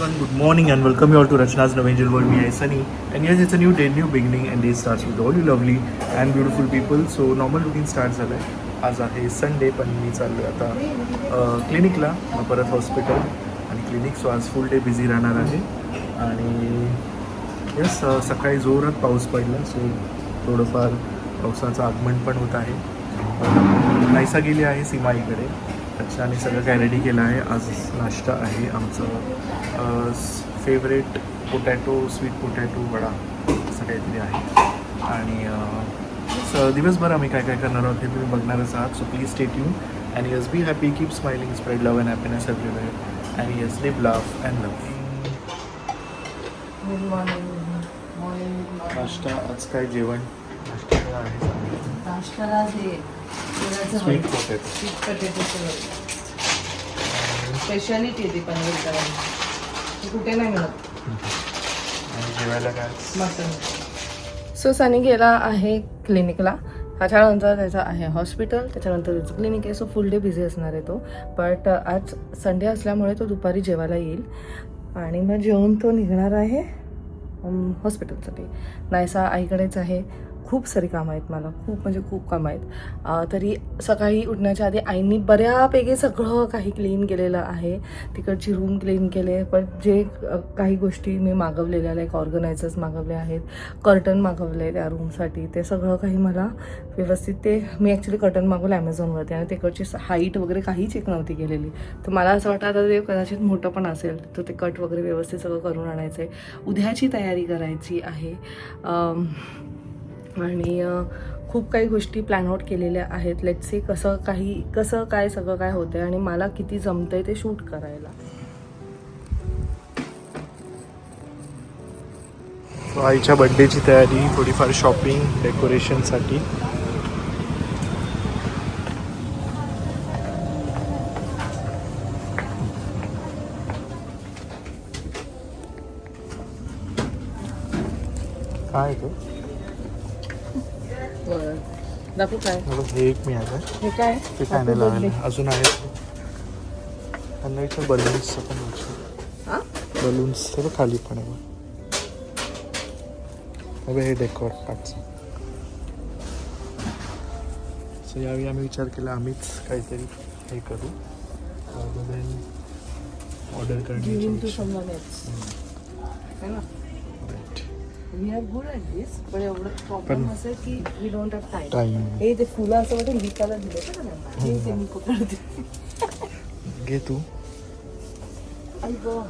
everyone, good morning and welcome you all to Rachna's Novangel World. Me, I Sunny, and yes, it's a new day, new beginning, and day starts with all you lovely and beautiful people. So normal routine start झालं आहे. आज आहे Sunday, पण मी चाललो आता क्लिनिकला, मग परत hospital आणि क्लिनिक. सो आज फुल डे बिझी राहणार आहे. आणि यस, सकाळी जोरात पाऊस पडला, सो थोडंफार पावसाचं आगमन पण होत आहे. नायसा गेली आहे सीमाईकडे. अच्छा, आणि सगळं काय रेडी केलं आहे. आज नाश्ता आहे आमचं favourite potato, sweet potato vada असं काहीतरी आहे. आणि दिवसभर आम्ही काय काय करणार आहोत हे तुम्ही बघणारच आहात. So please stay tuned and yes be happy, keep smiling, spread love and happiness everywhere and yes live love and love. Good morning. नाश्ता आज काय जेवण नाश्ता काय आहे? नाश्त्याला जे स्वीट पोटॅटो. स्वीट पोटॅटोचं स्पेशालिटी आहे ती पनीर करायला, ती कुठे नाही मिळत. आणि जेवायला काय? मटन. सो सनी गेला आहे क्लिनिकला, त्याच्यानंतर त्याचं आहे हॉस्पिटल, त्याच्यानंतर त्याचं क्लिनिक आहे. सो फुल डे बिझी असणार आहे तो. बट आज संडे असल्यामुळे तो दुपारी जेवायला येईल आणि मग जेवून तो निघणार आहे हॉस्पिटलसाठी. नायसा आईकडेच आहे. खूप सारी कामं आहेत मला, खूप म्हणजे खूप कामं आहेत. तरी सकाळी उठण्याच्या आधी आईनी बऱ्यापैकी सगळं काही क्लीन केलेलं आहे. तिकडची रूम क्लीन केले, पण जे काही गोष्टी मी मागवलेल्या, लाईक ऑर्गनायझर्स मागवले आहेत, कर्टन मागवले त्या रूमसाठी, ते सगळं काही मला व्यवस्थित, ते मी ॲक्च्युली कर्टन मागवलं ॲमेझॉनवरती आणि तिकडची हाईट वगैरे काही चेक नव्हती केलेली. तर मला असं वाटतं आता ते कदाचित मोठं पण असेल, तर ते कट वगैरे व्यवस्थित सगळं करून आणायचं आहे. उद्याची तयारी करायची आहे. आणि खूप काही गोष्टी प्लॅन आउट केलेल्या आहेत. लेट्स सी कसं काय सगळं काय होतं आहे आणि मला किती जमतं आहे ते शूट करायला. सो आईच्या बड्डेची तयारी, थोडीफार शॉपिंग, डेकोरेशनसाठी. काय ते दाखवू काय? हे एक मिळालं, हे काय? ते काय नाही लावायला अजून आहेत. त्यांना इथं बलून्सचं पण वाटतं, बलून्सचं खाली पण आहे. हे डेकोर पार्टचं. सो यावेळी आम्ही विचार केला आम्हीच काहीतरी हे करू, ऑर्डर करण्याची. We are good at this, पण एवढं प्रॉब्लेम असं आहे की we don't have time. हे ते फुलं असं वाटतं लिकायला दिले का त्यांना, हे ते मी पकडते. घे तू. आई गं,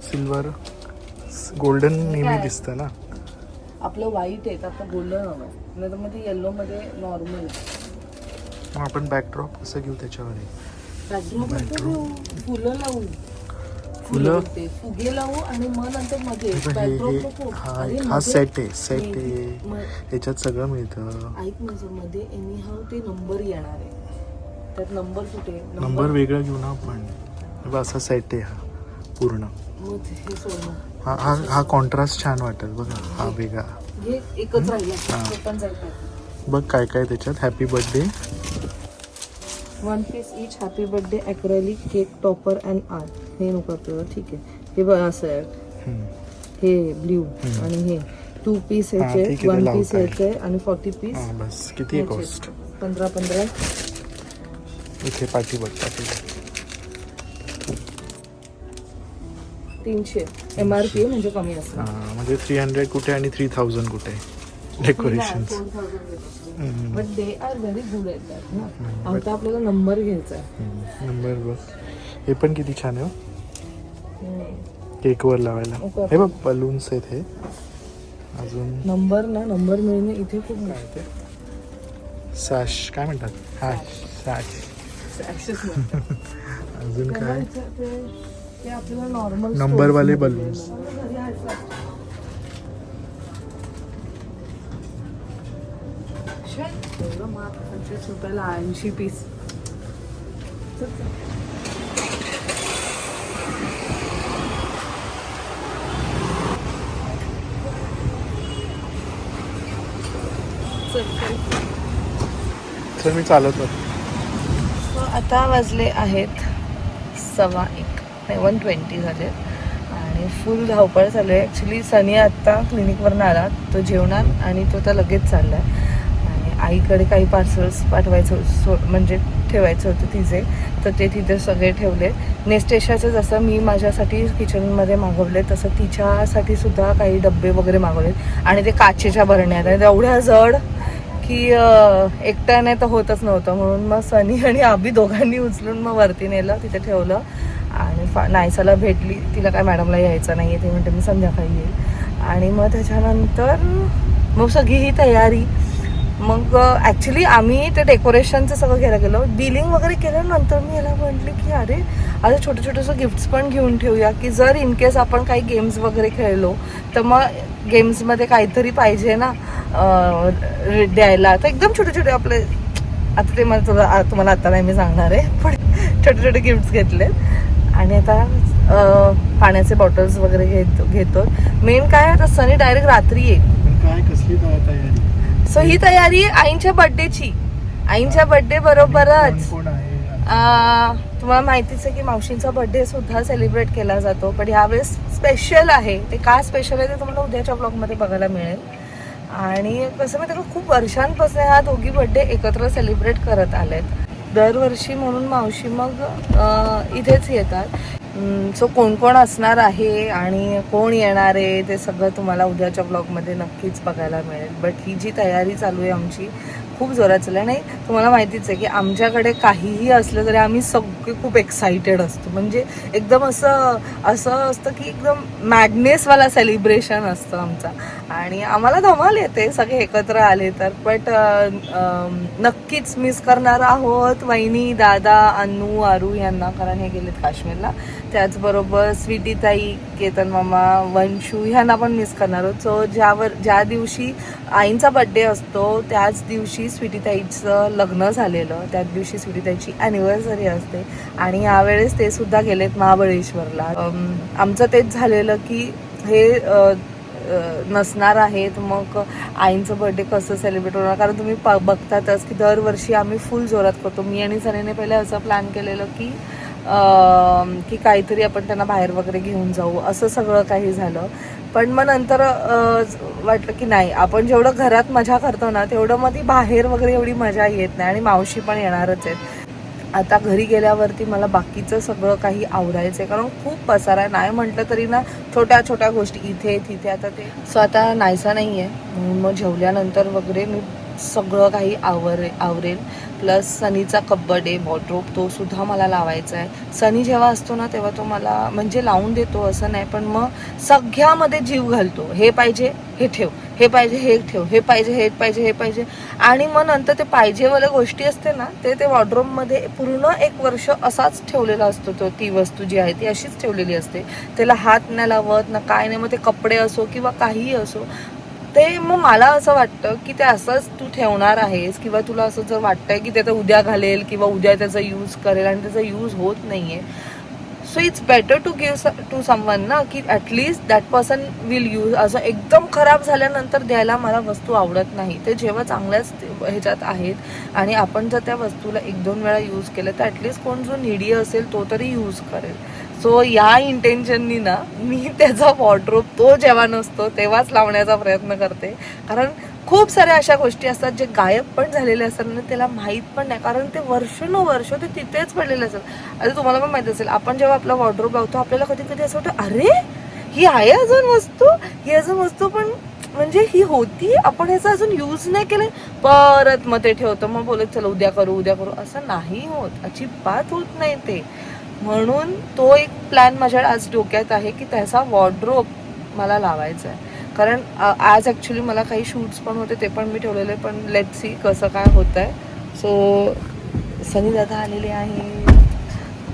सिल्वर गोल्डन नेहमी दिसतं ना. आपलं व्हाईट आहे, आता गोल्डन हवं आहे, नाही तर मग ते येल्लोमध्ये नॉर्मल. मग आपण बॅकड्रॉप कसं घेऊ त्याच्यावर? बॅकड्रॉप फुलं लावू, फुलं फुगे लावू आणि मग नंतर मध्ये बॅकड्रॉप. हा सेट आहे, याच्यात सगळं मिळतं. ऐक माझं, मध्ये एनी हाव ते नंबर येणार आहे, त्यात नंबर कुठे? नंबर वेगळा घेऊ ना आपण. असा सेट आहे हा पूर्ण. मग हे सोडणं, हा कॉन्ट्रास्ट छान वाटेल बघा. हा वेगळा हे एकच राहिला, ते पण जाईल. बघ काय काय त्याच्यात. Happy birthday, 1 piece each, happy birthday, acrylic cake topper and art. हे नको आपल्याला, ठीक आहे. हे बघ असं आहे, हे ब्ल्यू आणि हे 2 piece ह्याचे, 1 piece ह्याचे आणि 40 piece. बस. किती कॉस्ट? 15. इथे पाठी बघ, पाठी 300 MRP म्हणजे कमी असतं. म्हणजे 300 कुठे आणि 3000 कुठे decoration. But they are very good at that ना. आता आपल्याला नंबर घ्यायचा आहे. नंबर बघ, हे पण किती छान आहे केकवर लावायला. हे बघ बलून्स आहेत. हे अजून नंबर ना, नंबर मिळणे इथे खूप काय ते सॅश काय म्हणतात? हा सॅश. अजून काय? ते आपल्याला नॉर्मल नंबरवाले बलून्स. 25 रुपयाला 80 पीस. तर मी चालत होतो. आता वाजले आहेत 1:15, नाही 1:20 झाले. आणि फुल धावपळ चालू आहे. ॲक्च्युली सनी आत्ता क्लिनिकवरून आला, तो जेवणार आणि तो तर लगेच चालला आहे. आणि आईकडे काही पार्सल्स पाठवायचं म्हणजे ठेवायचं होतं तिचे, तर ते तिथे सगळे ठेवले. नेस्टेशाचं जसं मी माझ्यासाठी किचनमध्ये मागवले तसं तिच्यासाठी सुद्धा काही डब्बे वगैरे मागवलेत. आणि ते काचेच्या भरण्यात आणि एवढ्या जड की एकट्याने तर होतच नव्हतं, म्हणून मग सनी आणि आबी दोघांनी उचलून मग वरती नेलं, तिथे ठेवलं. आणि नायसाला भेटली, तिला काय मॅडमला यायचं नाही आहे, ते म्हणते मी संध्याकाळी येईल. आणि मग त्याच्यानंतर मग सगळी ही तयारी. मग ॲक्च्युली आम्ही ते डेकोरेशनचं सगळं घ्यायला गेलो, बिलिंग वगैरे केल्यानंतर मी याला म्हटले की अरे आता छोटे छोटेसं गिफ्ट्स पण घेऊन ठेवूया, की जर इन केस आपण काही गेम्स वगैरे खेळलो तर मग गेम्समध्ये काहीतरी पाहिजे ना द्यायला. तर एकदम छोटे छोटे आपले, आता ते मला तुम्हाला आता नाही मी सांगणार आहे, पण छोटे छोटे गिफ्ट्स घेतले. आणि आता पाण्याचे बॉटल्स वगैरे घेतो. मेन काय आता सनी डायरेक्ट रात्री येईल. काय कसली तयारी? सो ही तयारी आईंच्या बर्थडेची. आईंच्या बर्थडे बरोबरच तुम्हाला माहितीच आहे की मावशींचा बर्थडे सुद्धा सेलिब्रेट केला जातो, पण ह्यावेळेस स्पेशल आहे. ते का स्पेशल आहे ते तुम्हाला उद्याच्या ब्लॉगमध्ये बघायला मिळेल. आणि कसं माहिती का, खूप वर्षांपासून ह्या दोघी बर्थडे एकत्र सेलिब्रेट करत आलेत. दरवर्षी म्हणून मावशी मग इथेच येतात. सो कोण कोण असणार आहे आणि कोण येणार आहे ते सगळं तुम्हाला उद्याच्या ब्लॉगमध्ये नक्कीच बघायला मिळेल. बट ही जी तयारी चालू आहे आमची खूप जोरात चालू आहे. नाही तुम्हाला माहितीच आहे की आमच्याकडे काहीही असलं तरी आम्ही सगळे खूप एक्सायटेड असतो. म्हणजे एकदम असं असतं की एकदम मॅडनेसवाला सेलिब्रेशन असतं आमचा. आणि आम्हाला धमाल येते सगळे एकत्र आले तर. बट नक्कीच मिस करणार आहोत वहिनी, दादा, अन्नू, आरू यांना, कारण हे गेलेत काश्मीरला. त्याचबरोबर स्वीटी ताई, केतन मामा, वंशू ह्यांना पण मिस करणार आहोत. सो ज्या दिवशी आईंचा बड्डे असतो त्याच दिवशी स्वीटी ताईचं लग्न झालेलं, त्याच दिवशी स्वीटी ताईची ॲनिव्हर्सरी असते. आणि यावेळेस ते सुद्धा गेलेत महाबळेश्वरला. आमचं तेच झालेलं की हे नसणार आहेत, मग आईंचं बर्थडे कसं सेलिब्रेट होणार. कारण तुम्ही बघतातच की दरवर्षी आम्ही फुल जोरात करतो. मी आणि सनीने पहिले असं प्लॅन केलेलं की काहीतरी आपण त्यांना बाहेर वगैरे घेऊन जाऊ, असं सगळं काही झालं. पण मग नंतर वाटलं की नाही, आपण जेवढं घरात मजा करतो ना तेवढं मग ती बाहेर वगैरे एवढी मजा येत नाही. आणि मावशी पण येणारच आहेत. आता घरी गेल्यावरती मला बाकीचं सगळं काही आवरायचं आहे, कारण खूप पसारा आहे. नाही म्हटलं तरी ना छोट्या छोट्या गोष्टी इथे तिथे. आता ते सो आता नाहीसा नाही आहे, म्हणून मग जेवल्यानंतर वगैरे मी सगळं काही आवरेल. प्लस सनीचा कबड्डे वॉर्डरोब तो सुद्धा मला लावायचा आहे. सनी जेव्हा असतो ना तेव्हा तो मला म्हणजे लावून देतो असं नाही, पण मग सगळ्यामध्ये जीव घालतो. हे पाहिजे हे ठेव, हे पाहिजे हे ठेव, हे पाहिजे हे पाहिजे हे पाहिजे. आणि मग नंतर ते पाहिजेवाल्या गोष्टी असते ना ते वॉर्डरोबमध्ये पूर्ण 1 वर्ष असाच ठेवलेला असतो. तो ती वस्तू जी आहे ती अशीच ठेवलेली असते, त्याला हात नाही लावत ना काय नाही. मग ते कपडे असो किंवा काहीही असो, ते मग मला असं वाटतं की ते असंच तू ठेवणार आहेस, किंवा तुला असं जर वाटतंय की ते तर उद्या घालेल किंवा उद्या त्याचा यूज करेल आणि त्याचा यूज होत नाही आहे. So it's better to give to someone ना, की at least that person will use. असं एकदम खराब झाल्यानंतर द्यायला मला वस्तू आवडत नाही. ते जेव्हा चांगल्याच ह्याच्यात आहेत आणि आपण जर त्या वस्तूला 1-2 वेळा यूज केलं तर ॲटलिस्ट कोण जो निडी असेल तो तरी यूज करेल. सो या इंटेन्शननी ना मी त्याचा वॉर्डरोब तो जेव्हा नसतो तेव्हाच लावण्याचा प्रयत्न करते. कारण खूप साऱ्या अशा गोष्टी असतात जे गायब पण झालेले असतात ना, त्याला माहीत पण नाही, कारण ते वर्षानुवर्ष ते तिथेच पडलेले असतात. आता तुम्हाला पण माहीत असेल, आपण जेव्हा आपला वॉर्डरोब लावतो आपल्याला कधी कधी असं वाटतं अरे ही आहे अजून वस्तू, पण म्हणजे ही होती, आपण ह्याचा अजून यूज नाही केलं. परत मग ते ठेवतो, मग बोलत चला उद्या करू. असं नाही होत, अजिबात होत नाही ते. म्हणून तो एक प्लॅन माझ्या आज डोक्यात आहे की त्याचा वॉर्डरोब मला लावायचा आहे. कारण आज ॲक्च्युली मला काही शूट्स पण होते, ते पण मी ठेवलेले, पण लेट्स सी कसं काय होत आहे. सो सनी दादा आलेले आहे.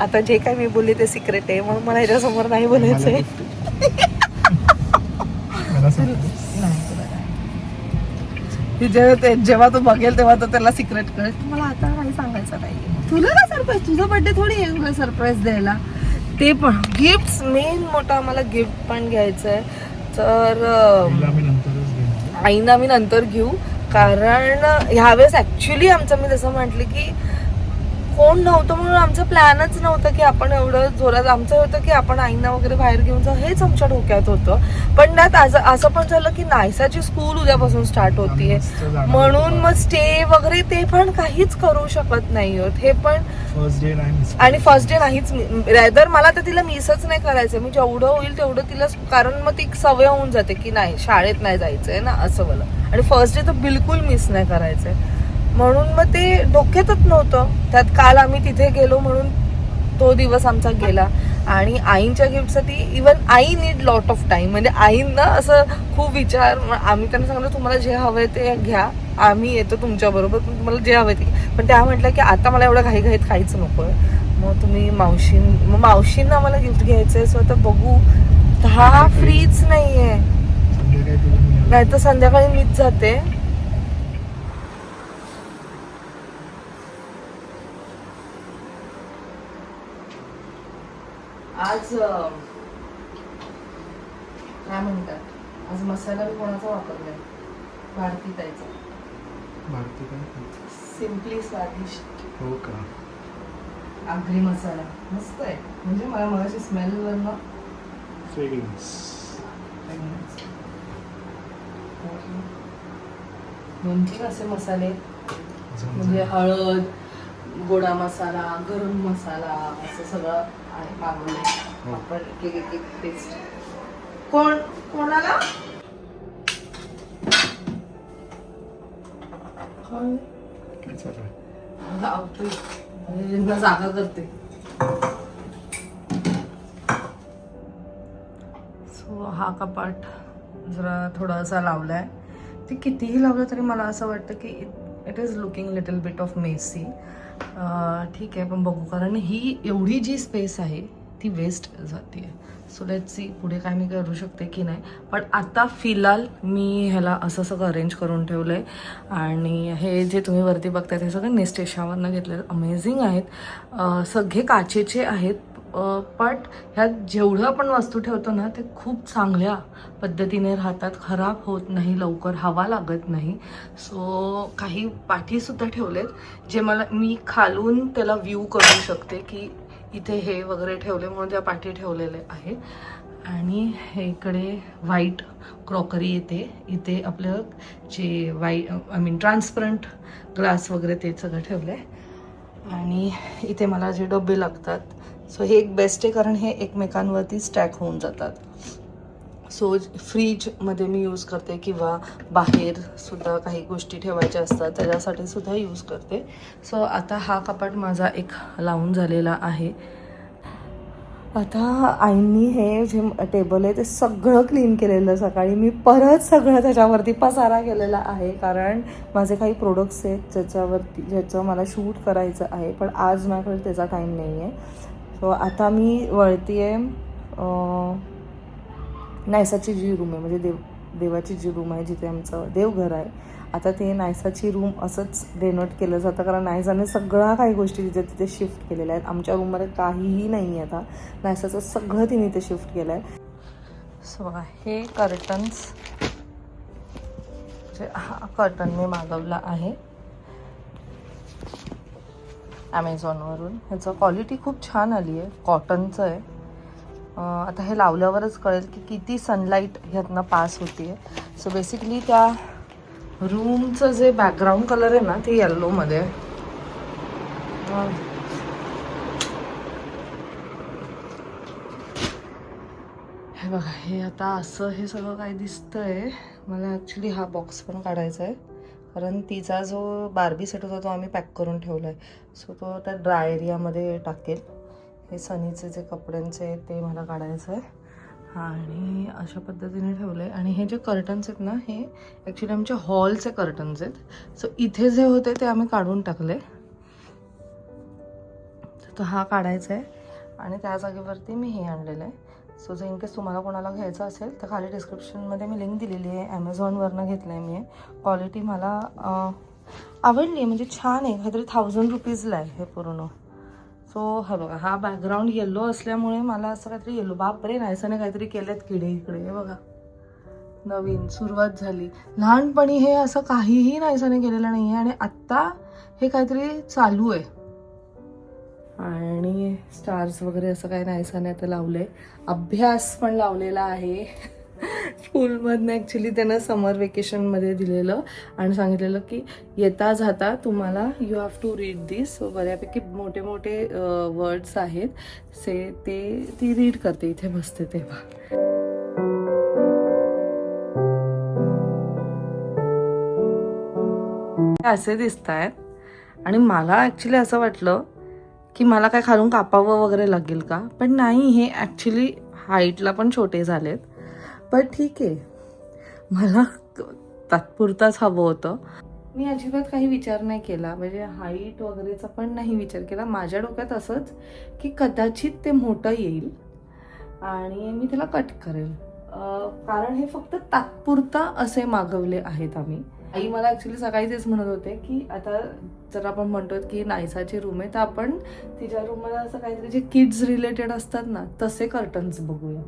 आता जे काय मी बोलले ते सिक्रेट आहे, म्हणून मला ह्याच्यासमोर नाही बोलायचं आहे. जेव्हा तो बघेल तेव्हा तो त्याला सिक्रेट कळेल. मला आता काही सांगायचं नाही. तुला काय सरप्राईज, तुझा बर्थडे थोडी आहे तुला सरप्राईज द्यायला. ते पण गिफ्ट्स, मेन मोठा आम्हाला गिफ्ट पण घ्यायचं आहे. तर आईना मी नंतर घेऊ, कारण ह्यावेळेस ॲक्च्युली आमचं, मी जसं म्हटलं की कोण नव्हतं म्हणून आमचं प्लॅनच नव्हतं की आपण एवढं जोरात. आमचं होतं की आपण आईंना वगैरे बाहेर घेऊन जाऊ, हेच आमच्या डोक्यात होतं. पण त्यात असं पण झालं की नायसाची स्कूल उद्यापासून स्टार्ट होतीये, म्हणून मग स्टे वगैरे ते पण काहीच करू शकत नाही आहोत. हे पण फर्स्ट डे नाही आणि फर्स्ट डे नाहीच, रेदर मला तर तिला मिसच नाही करायचं. मी जेवढं होईल तेवढं तिला, कारण मग ती सवय होऊन जाते की नाही शाळेत नाही जायचंय ना असं मला. आणि फर्स्ट डे तर बिलकुल मिस नाही करायचंय, म्हणून मग ते डोक्यातच नव्हतं. त्यात काल आम्ही तिथे गेलो म्हणून तो दिवस आमचा गेला. आणि आईंच्या गिफ्टसाठी even I need lot of time. म्हणजे आईंना असं खूप विचार, आम्ही त्यांना सांगितलं तुम्हाला जे हवंय ते घ्या, आम्ही येतो तुमच्याबरोबर, पण तुम्हाला जे हवंय ते. पण त्या म्हटलं की आता मला एवढं घाईघाईत काहीच नकोय, मग तुम्ही मावशींना मला गिफ्ट घ्यायचंय. सो आता बघू. हा फ्रीच नाहीये, नाही तर संध्याकाळी मीच जाते. आज काय म्हणतात, आज मसाला मी कोणाचा वापरलाय? भारती ताईचा. भारती काय? सिम्पली स्वादिष्ट. हो का? आगरी मसाला मस्त आहे. म्हणजे मला मगाशी स्मेल वरनं फ्रेग्रन्स. 2-3 असे मसाले, म्हणजे हळद, गोडा मसाला, गरम मसाला, असं सगळं आहे मागवले आपण. एक टेस्ट. कोणाला काय चालू आहे? जागा करते. सो हा कपाट जरा थोडासा लावलाय. ते कितीही लावलं तरी मला असं वाटतं की it is looking little bit of messy. ठीक आहे, पण बघू, कारण ही एवढी जी स्पेस आहे ती वेस्ट जाते. सो लेट्स सी पुढे काय मी करू शकते की नाही. पण आता फिलहाल मी ह्याला असं सगळं अरेंज करून ठेवलं आहे. आणि हे जे तुम्ही वरती बघताय ते सगळं नेस्टेशावरनं घेतलेलं, अमेझिंग आहेत. सगळे काचेचे आहेत. बट ह्यात जेवढं आपण वस्तू ठेवतो ना ते खूप चांगल्या पद्धतीने राहतात, खराब होत नाही लवकर, हवा लागत नाही. सो काही पाठीसुद्धा ठेवलेत जे मी खालून त्याला व्ह्यू करू शकते की इथे हे वगैरे ठेवले, म्हणून त्या पाठी ठेवलेले आहे. आणि हे इकडे व्हाईट क्रॉकरी येते. इथे आपलं जे आय मीन ट्रान्सपरंट ग्लास वगैरे ते सगळं ठेवलं आहे. आणि इथे मला जे डबे लागतात, सो हे एक बेस्ट आहे कारण हे एकमेकांवरती स्टॅक होऊन जातात. सो फ्रीजमध्ये मी यूज करते किंवा बाहेर सुद्धा काही गोष्टी ठेवायच्या असतात त्याच्यासाठी सुद्धा यूज करते. सो आता हा कपाट माझा एक लावून झालेला आहे. आता आईंनी हे जे टेबल आहे ते सगळं क्लीन केलेलं सकाळी. मी परत सगळं त्याच्यावरती पसारा केलेला आहे कारण माझे काही प्रोडक्ट्स आहेत ज्याचं मला शूट करायचं आहे, पण आज माझ्याकडे त्याचा टाईम नाही आहे. सो आता मी वळती आहे नायसाची जी रूम आहे, म्हणजे देवाची जी रूम आहे जिथे आमचं देवघर आहे. आता ते नायसाची रूम असंच डेनोट केलं जातं कारण नायसाने सगळ्या काही गोष्टी तिथे तिथे शिफ्ट केलेल्या आहेत. आमच्या रूममध्ये काहीही नाही आहे. आता नायसाचं सगळं तिने इथे शिफ्ट केलं आहे. सो हे कर्टन्स, हा कर्टन मी मागवला आहे ॲमेझॉनवरून. ह्याचं क्वालिटी खूप छान आली आहे, कॉटनचं आहे. आता हे लावल्यावरच कळेल की किती सनलाईट ह्यातनं पास होती आहे. सो बेसिकली त्या रूमचं जे बॅकग्राऊंड कलर आहे ना ते येल्लोमध्ये आहे. हे बघा, हे आता असं हे सगळं काय दिसतंय. मला ॲक्च्युली हा बॉक्स पण काढायचा आहे कारण तिचा जो बार्बी सेट होता तो आम्ही पॅक करून ठेवला आहे. सो तो त्या ड्राय एरियामध्ये टाकेल. हे सनीचे जे कपड्यांचे ते मला काढायचं आहे आणि अशा पद्धतीने ठेवलं आहे. आणि हे जे कर्टन्स आहेत ना हे ॲक्च्युली आमच्या हॉलचे कर्टन्स आहेत. सो इथे जे होते ते आम्ही काढून टाकले. तर हा काढायचा आहे आणि त्या जागेवरती मी हे आणलेलं आहे. सो जर इनकेस तुम्हाला कोणाला घ्यायचं असेल तर खाली डिस्क्रिप्शनमध्ये मी लिंक दिलेली आहे. ॲमेझॉनवरनं घेतलं आहे मी. क्वालिटी मला आवडली आहे, म्हणजे छान आहे. काहीतरी 1000 रुपीजला आहे हे पूर्ण. सो हा बघा, हा बॅकग्राऊंड येल्लो असल्यामुळे मला असं काहीतरी येल्लो, बापरे नायसाने काहीतरी केलेत किडे इकडे. हे बघा, नवीन सुरुवात झाली. लहानपणी हे असं काहीही नायसाने केलेलं नाही आहे आणि आत्ता हे काहीतरी चालू आहे. आणि स्टार्स वगैरे असं काही नाहीसं नाही तर लावलंय. अभ्यास पण लावलेला आहे. स्कूलमधनं ॲक्च्युली त्यांना समर वेकेशनमध्ये दिलेलं आणि सांगितलेलं की येता जाता तुम्हाला you have to read this. So बऱ्यापैकी मोठे मोठे वर्ड्स आहेत ती रीड करते इथे बसते तेव्हा. असे दिसत आहेत आणि मला ॲक्च्युली असं वाटलं की मला काय खालून कापावं वगैरे लागेल का, पण नाही, हे ॲक्च्युली हाईटला पण छोटे झालेत. पण ठीक आहे, मला तात्पुरताच हवं होतं. मी अजिबात काही विचार नाही केला, म्हणजे हाईट वगैरेचा पण नाही विचार केला. माझ्या डोक्यात असंच की कदाचित ते मोठं येईल आणि मी त्याला कट करेल, कारण हे फक्त तात्पुरता असे मागवले आहेत आम्ही. आई मला ॲक्च्युली सकाळी तेच म्हणत होते की आता जर आपण म्हणतो की नायसाची रूम आहे तर आपण तिच्या रूममध्ये असं काहीतरी जे किड्स रिलेटेड असतात ना तसे कर्टन्स बघूया.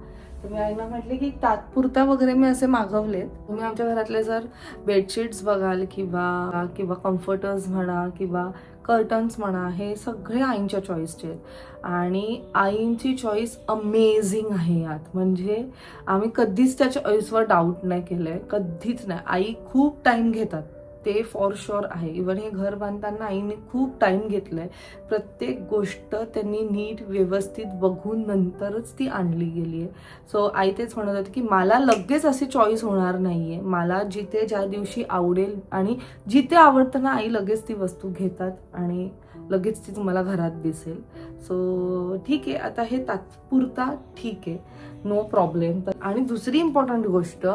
तर मी आईना म्हटले की तात्पुरता वगैरे मी असे मागवलेत. तुम्ही आमच्या घरातले जर बेडशीट्स बघाल किंवा कम्फर्टर्स म्हणा किंवा कर्टन्स म्हणा, हे सगळे आईंच्या चॉईसचे आहेत आणि आईंची चॉईस अमेझिंग आहे यात. म्हणजे आम्ही कधीच त्या चॉईसवर डाऊट नाही केलंय, कधीच नाही. आई खूप टाइम घेतात, ते फॉर शुअर आहे. इव्हन हे घर बांधताना आईने खूप टाइम घेतलाय. प्रत्येक गोष्ट त्यांनी नीट व्यवस्थित बघून नंतरच ती आणली गेली आहे. सो आई तेच म्हणत होती की मला लगेच अशी चॉईस होणार नाहीये. मला जिथे ज्या दिवशी आवडेल आणि जिथे आवडतं ना, आई लगेच ती वस्तू घेतात आणि लगेच ती तुम्हाला घरात दिसेल. सो ठीक आहे, आता हे तात्पुरता ठीक आहे, नो प्रॉब्लेम. आणि दुसरी इम्पॉर्टंट गोष्ट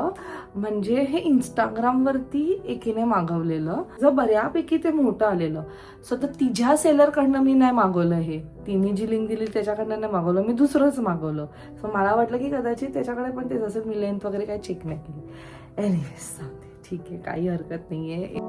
म्हणजे हे इंस्टाग्रामवरती एकीने मागवलेलं, जर बऱ्यापैकी ते मोठं आलेलं. सो तर तिच्या सेलरकडनं मी नाही मागवलं, हे तिने जी लिंक दिली त्याच्याकडनं नाही मागवलं, मी दुसरंच मागवलं. सो मला वाटलं की कदाचित त्याच्याकडे पण तेच असेल. मी लेंथ वगैरे काही चेक नाही केली. एनिवेज ठीक आहे, काही हरकत नाहीये.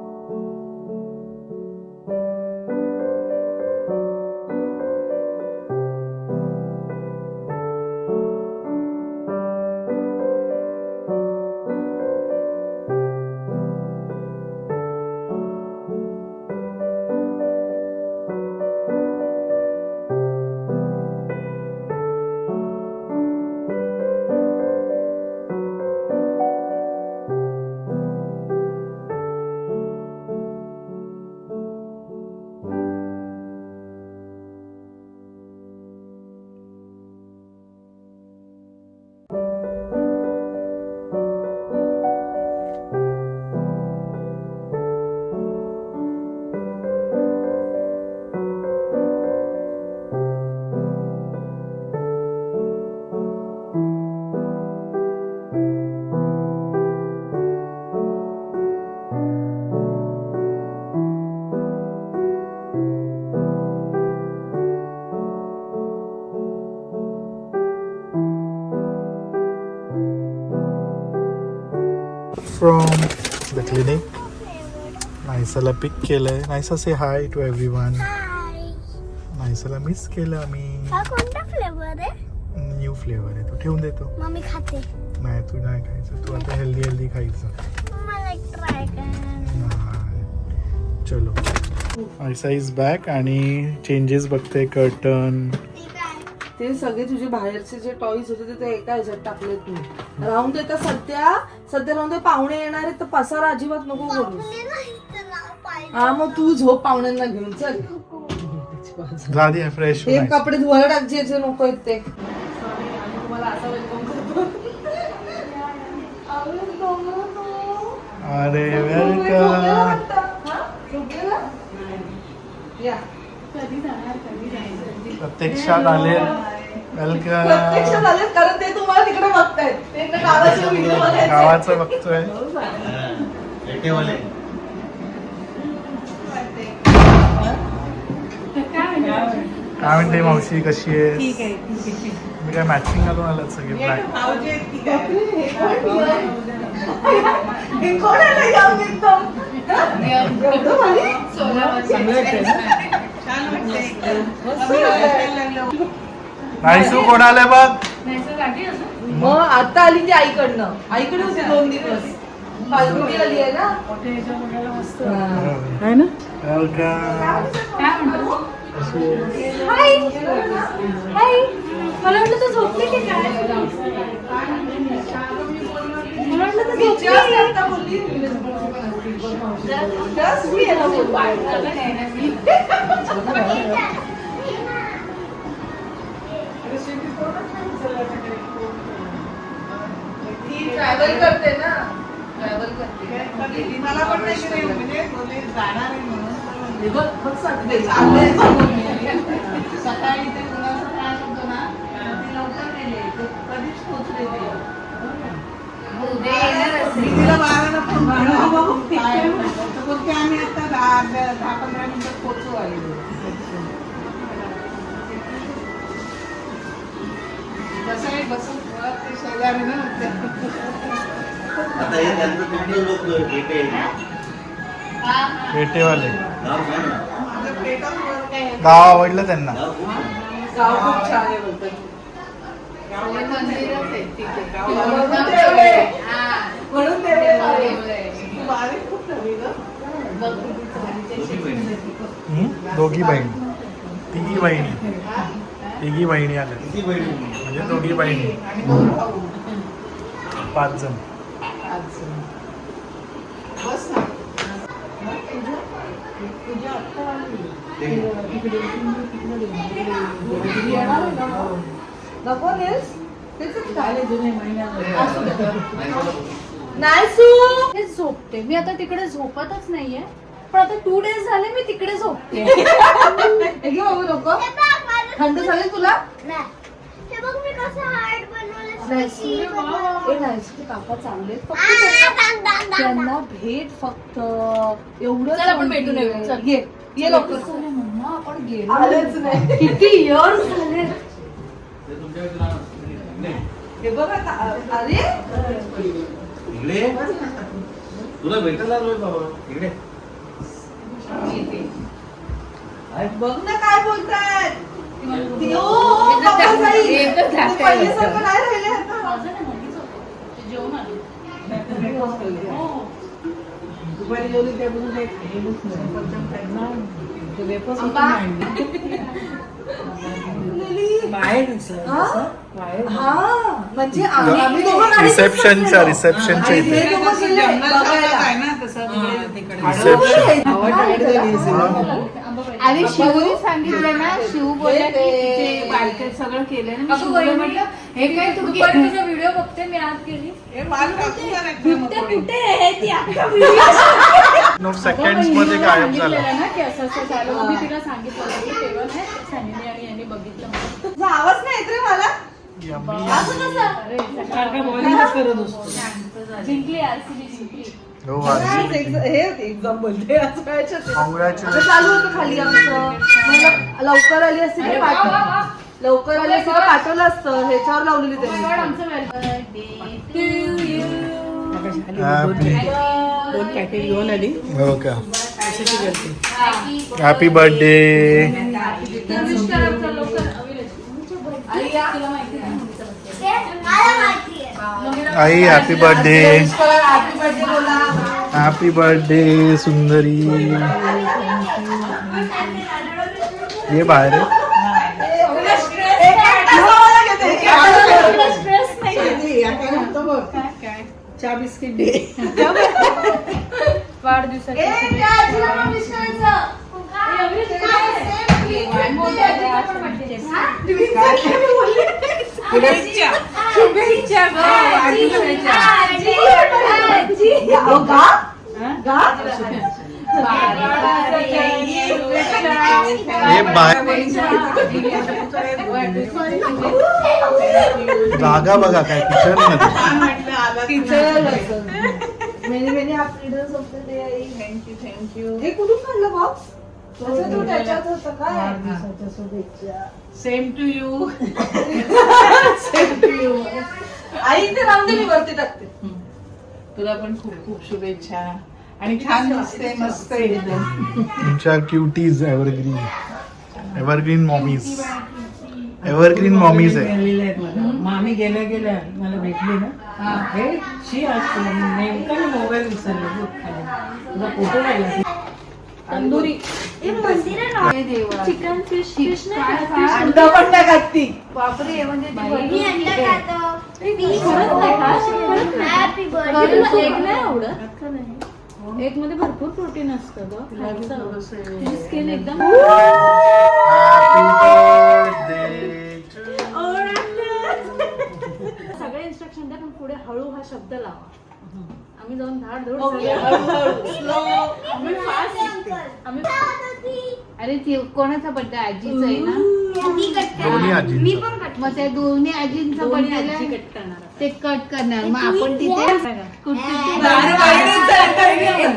From the clinic, नायसाला पिक केलंय. नायसा से हाय टू एव्हरीवन. नायसाला मिस केलं आम्ही. हा कोणता फ्लेवर आहे? न्यू फ्लेवर आहे, तो ठेवून देतो. मम्मी खाते. नाही, तू नाही खायचं, तू आता हेल्दी खायचं. मला एक ट्राय कर. नाही, चलो. नायसा इज बॅक आणि चेंजेस बघते. कर्टन, ते सगळे तुझे बाहेरचे जे टॉईज होते ते एका ह्याच्यात टाकलेत तुम्ही. राहून दे, तर सध्या राहून दे. पाहुणे येणार आहेत तर पसारा अजिबात नको करू. हा, मग तू झोप पाहुण्यांना घेऊन. चल झाली फ्रेश. हे कपडे धुवायला टाकजे जे नको आहेत ते. तुम्हाला असा वेलकम करतो. अरे वेलकम. प्रत्यक्षात आले. वेलकम. प्रत्यक्षात आले, कारण ते तुम्हाला तिकडे बघतायत. ते गावाचे व्हिडिओ बघायचे. गावाचं बघतोय. काय म्हणते मावशी, कशी आहे? मी काय मॅचिंग घालून आलात सगळे ब्लॅक. नायसू कोण आलंय बघ. मग आता आली ती आईकडनं. आईकडे होती 2 दिवस. पालखी आली आहे ना. आहे ना. वेलकम. हाय हाय मला वाटलं तू झोपली की काय मला वाटलं तू ट्रॅव्हल करते ना ट्रॅव्हल करते मला पण नाही म्हणजे जाणार आहे म्हणून सकाळी ते मुलाचं काय होतं ना ती लवकर गेले कधीच पोहोचले मी तिला 12ला फोन काय बोलते आम्ही आता 10-15 मिनिटात पोहोचू आले कसं आहे बसून ते शेजारी ना आता हे त्यांचं कुठले लोक भेटे पेटेवाले माझं प्लेटच वर काय आहे. गाव आवडलं त्यांना गाव खूप छान आहे बोलतात म्हणून ते बारीक खूप नवी ग दोघी बहिणी तिघी बहिणी आल्या किती बहिणी म्हणजे दोघी बहिणी आणि 2 भाऊ 5 जण बस ना तुझ्या आत्ता नको नेस नाही सू हे झोपते मी आता तिकडे झोपतच नाहीये पण आता 2 days झाले मी तिकडे झोपते हे घे बाबू नको थंड झाली तुला नाही. हे बघ मी कसं हार्ट बनवलं नाही squishy ए बनवलं. नाही ते काका चालले फक्त आ, दाम, दाम, दाम, त्यांना दाम. भेट फक्त एवढं चल आपण भेटून येऊ. चल. ये लवकर मम्मा आपण गेलो आलेच नाही. किती इयर्स झाले ते तुमच्याकडे लहान असतं. इकडे. हे बघ आता अरे इकडे तुला भेटायला आलोय बाबा इकडे बघ ना काय बोलतायत पहिल्यासारखं नाही राहिले आता दुपारी जेवली त्यापासून काही खाल्लेलंच नाही ते वेफर्स होते ना आणली. हा म्हणजे आम्ही दोघं गाडीतच रिसेप्शनच्या बसलेलो. रिसेप्शनच्या आणि इथे हे दोघं गेले बघायला. आणि शिवनी सांगितलं ना शिव बोलला की तिचे बायका सगळं केलं ना मी शिवला म्हटलं हे काय तू तुझा व्हिडिओ बघते मी आज केली हे माल टाकून द्या ना एकदम थोडी. कुठे आहे ती आता व्हिडिओ नो सेकंड्स मध्ये गायब झाला ना की असं असं झालं मग मी तिला सांगितलं होतं की तेव्हा नाही सॅनीने आणि यांनी बघितलं म्हणून. तुझा आवाज नाही येत रे मला असं कसं? अरे, जिंकली RCB जिंकली हो हे एक्झाम बोलते आज वेळेच्या ते. कॉंग्रॅच्युलेशन आता चालू होतं खाली आमचं म्हणलं लवकर आली असती तर लवकर आली असती तर पाठवलं असतं ह्याच्यावर लावलेली त्यांनी आमचं birthday to you. दोन कॅटेरी घेऊन आली हो का कशाची करते हॅपी बर्थडे तर wish करा आमचा लवकर अविनाश. आई या. तुला माहिती नाही मुलीचा birthday. ते मला माहिती आहे. आई हॅपी बर्थडे हॅपी बर्थडे बोला हॅपी बर्थडे सुंदरी ये बाहेर आहे. Stress नाही. चहा बिस्किट दे वाढदिवसाची शुभेच्छा. ए, अविनाश, काय आहे? मोठ्या आजीचा पण birthday आहे. शुभेच्छा शुभेच्छा गं. आजी, आजी, आजी. ये बाहेर जागा बघा काय किचन मध्ये छान वाटलं आला many happy returns of the day I thank you हे कुठून काढलं भाऊ अच्छा तू त्याच्यात होतं काय शुभेच्छा सेम टू यू आई ते रामदेवी वरती टाकते तुला पण खूप खूप शुभेच्छा आणि छान दिसते मस्त एकदम तुमच्या क्युटीज एव्हरग्रीन मॉमीज एव्हरग्रीन मॉमीज आहे गेलेले आहेत मला. मामी गेल्या गेल्या मला भेटली ना हे शी असते नेमका मी मोबाईल विसरले बघ खाली. तुझा फोटो लागला तंदुरी हे मंदिर आहे ना. हे देवा. चिकन फिश फिश नाही खात. अंडा पण नाही खात ती. बापरे म्हणजे ती मी भरपूर अंडा आहे. खातो. फिश खरंच नाही खात? हॅपी तुला बर्थडे. एग नाही आवडत? एग मध्ये भरपूर प्रोटीन असतं ग. खायचं. तुझी स्किन एकदम सगळे इन्स्ट्रक्शन द्या पण पुढे हळू हा शब्द लावा. आम्ही जाऊन धाड धूड आम्ही फास्ट आम्ही अरे ती कोणाचा बर्थडे आजीचा आहे ना दोन्ही आजी मी पण कट. मग त्या दोन्ही आजींचा बर्थडे ते कट करणार मग आपण तिथे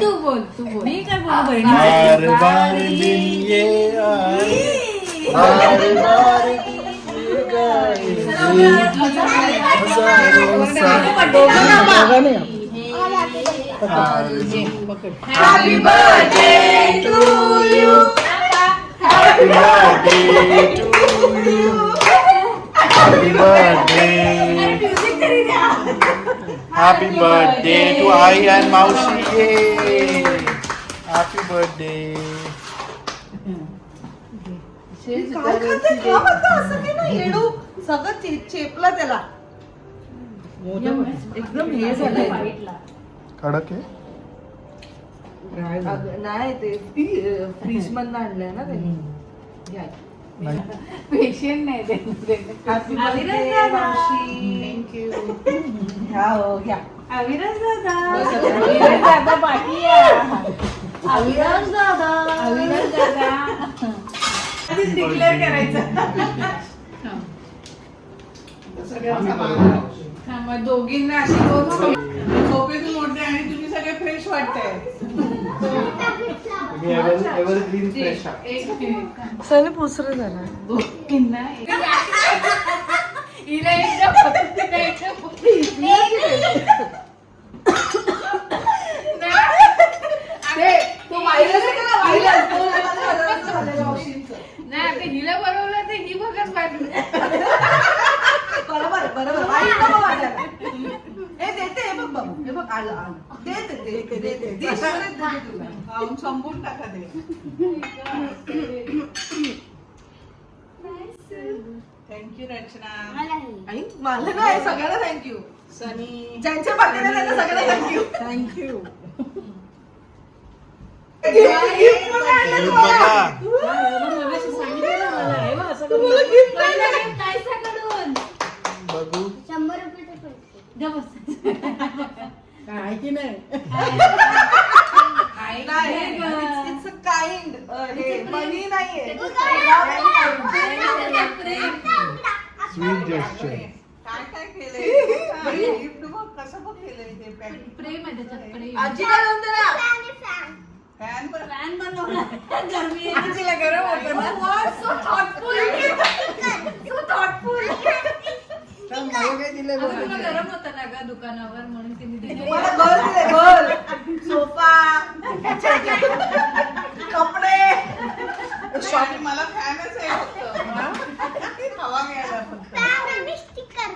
तू बोल मी काय बोल बार बार दिन ये आए, बार बार दिन ये गाएंगे, हजारों साल। Happy birthday to you. Happy birthday to you. Happy birthday. Happy birthday to I and मावशी. Yay. Happy birthday. काय खाते का म्हणता असं की नाही येडू सगळं चेपला त्याला एकदम हे झालंय कडक आहे. नाही ते फ्रीज मधनं आणलंय ना त्यांनी. नाही. पेशंट नाही ते हॅपी बर्थडे मावशी. थँक्यू. घ्या हो घ्या. अविनाश दादा बाकी आहे. अविनाश दादा. अविनाश दादा आधीच डिक्लेअर करायचं. मग दोघींना अशी दोन झोपेतून उठते आणि तुम्ही सगळे फ्रेश वाटताय. एव्हरग्रीन फ्रेश आहे. एक मिनिट सनी पुसरं झाला. दोघींना हिला एकदम नाही आता हिला बरोबर तर ही बघत पाहिजे. बरोबर बरोबर वाईट नको वाटायला. हे देते हे बघ बाबू हे बघ आलं आलं. दे खाऊन संपून टाका ते. थँक्यू रचना. आई मला काय सगळ्यांना थँक्यू. सनी ज्यांच्या बर्थडे त्यांना सगळ्यांना थँक्यू. थँक्यू. बघू 100 रुपयाचे पैसे. काय की नाही इट्स अ काइंड मनी नाहीये. Sweet gesture. काय काय केलंय गिफ्ट बघ कसं बघ केलंय ते पॅकिंग. प्रेम आहे त्याच्यात प्रेम. आजी काय म्हणते ना आणि फॅन. फॅन पण फॅन बनवला. गरमी आहे. आजीला गरम होतं ना. So thoughtful. So thoughtful. तर मला काय दिलं अगं तुला गरम होतं ना ग दुकानावर म्हणून तिने दिलं. मला घर दिले घर सोफा कपडे शॉपिंग. मला फॅनच आहे फक्त हवा घ्यायला फक्त. फॅन आणि स्टिकर.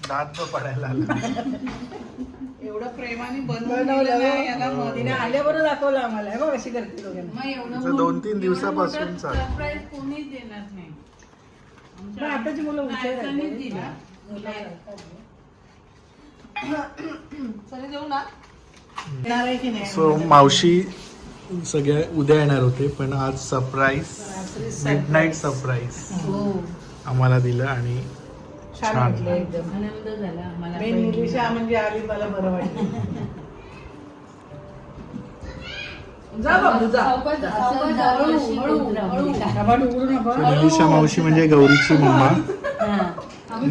दात पण पडायला लागला. एवढं प्रेमाने बनवलं ना याला तिने आल्याबरोबर दाखवलं आम्हाला. हे बघ अशी करते दोघांना. मग एवढं तिचं 2-3 दिवसापासून चालू. सरप्राईज कोणीच देणार नाही. पण आताची मुलं हुशार आहेत. नायकांनीच दिला. चले जाऊ ना. येणार आहे की नाही. सो मावशी सगळ्या उद्या येणार होते पण आज सरप्राईज मिडनाईट सरप्राईज आम्हाला दिलं आणि छान छान. वाटलं एकदम. आनंद झाला आम्हाला. मेन निलिशा म्हणजे आली मला बरं वाटलं. जा बाबू जा. सावकाश हळू हळू हळू. कपाट उघडू नका. निलिशा मावशी म्हणजे गौरीची मम्मा.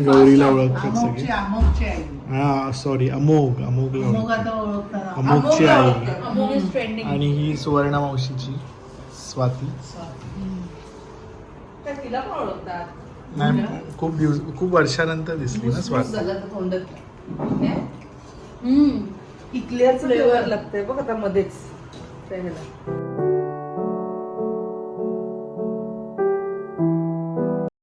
गौरीला ओळखतात अमोकची सगळे. अमोकची आई. हा सॉरी अमोघ अमोघला अमोक ओळखतात. आता ओळखताना. अमोघची आई. Amol is trending. आणि ही सुवर्णा मावशीची स्वाती. त्या तिला पण ओळखतात. नाही खूप वर्षानंतर दिसली ना स्वाती. इक्लिअरचं फ्लेवर लागतंय बघ आता मध्येच. ते ह्याला.